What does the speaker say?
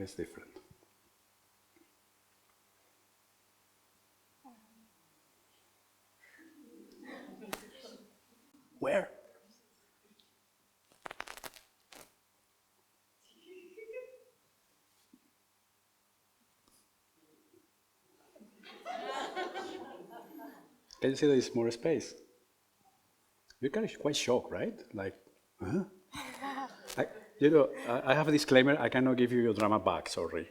is different. Where? Can you see there is more space? You're kind of quite shocked, right? Like, huh? I have a disclaimer, I cannot give you your drama back, sorry.